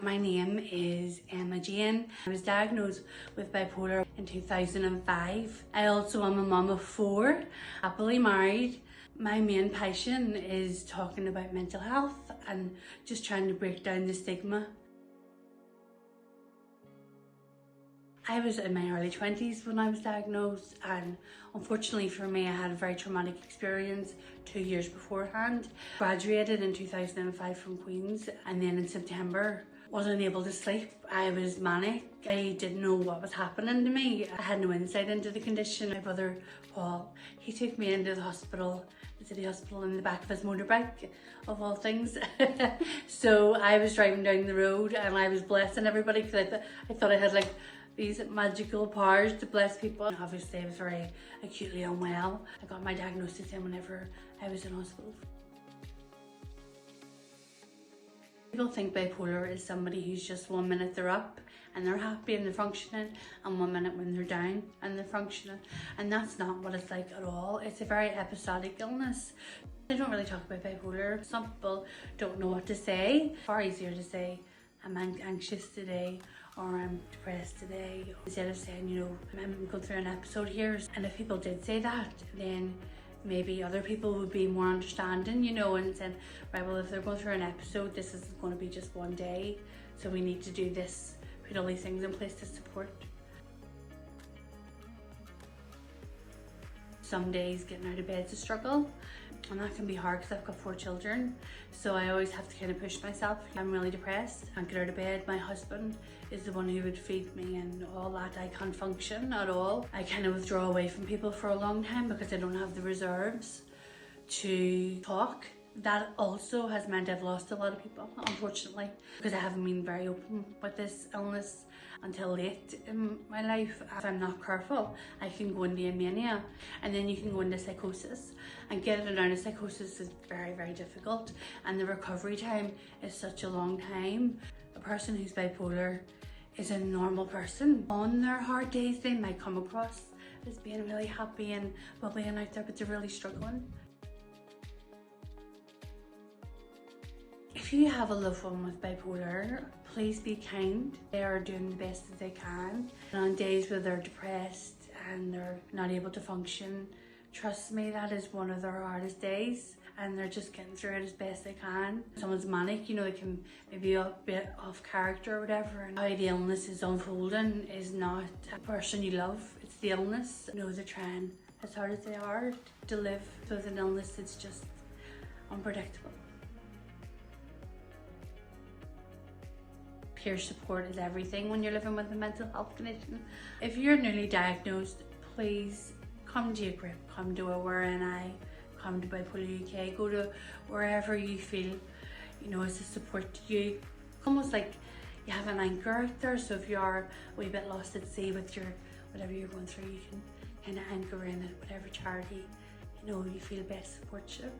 My name is Emma Jayne. I was diagnosed with bipolar in 2005. I also am a mum of 4, happily married. My main passion is talking about mental health and just trying to break down the stigma. I was in my early 20s when I was diagnosed, and unfortunately for me I had a very traumatic experience 2 years beforehand. Graduated in 2005 from Queen's, and then in September wasn't able to sleep. I was manic. I didn't know what was happening to me. I had no insight into the condition. My brother Paul, he took me into the hospital, the city hospital, in the back of his motorbike, of all things. So I was driving down the road and I was blessing everybody because I thought I had like these magical powers to bless people. Obviously I was very acutely unwell. I got my diagnosis in whenever I was in hospital. People think bipolar is somebody who's just 1 minute they're up and they're happy and they're functioning, and 1 minute when they're down and they're functioning. And that's not what it's like at all. It's a very episodic illness. I don't really talk about bipolar. Some people don't know what to say. It's far easier to say I'm anxious today or I'm depressed today, instead of saying, you know, I'm going through an episode here. And if people did say that, then maybe other people would be more understanding, you know, and saying, right, well, if they're going through an episode, this is going to be just one day, so we need to do this, put all these things in place to support. Some days getting out of bed is a struggle, and that can be hard because I've got 4 children, so I always have to kind of push myself. I'm really depressed. I can't get out of bed. My husband is the one who would feed me and all that. I can't function at all. I kind of withdraw away from people for a long time because I don't have the reserves to talk. That also has meant I've lost a lot of people, unfortunately, because I haven't been very open with this illness until late in my life. If I'm not careful, I can go into a mania, and then you can go into psychosis, and getting out of psychosis is very, very difficult, and the recovery time is such a long time. A person who's bipolar is a normal person. On their hard days, they might come across as being really happy and bubbly and out there, but they're really struggling. If you have a loved one with bipolar, please be kind. They are doing the best that they can. And on days where they're depressed and they're not able to function, trust me, that is one of their hardest days, and they're just getting through it as best they can. Someone's manic, you know, they can maybe a bit off character or whatever, and how the illness is unfolding is not a person you love, it's the illness. You know, they're trying as hard as they are to live with an illness that's just unpredictable. Peer support is everything when you're living with a mental health condition. If you're newly diagnosed, please come to a group, come to Aware NI, come to Bipolar UK, go to wherever you feel, you know, is a support to you. Almost like you have an anchor out there, so if you are a wee bit lost at sea with your whatever you're going through, you can kind of anchor in at whatever charity, you know, you feel best supports you.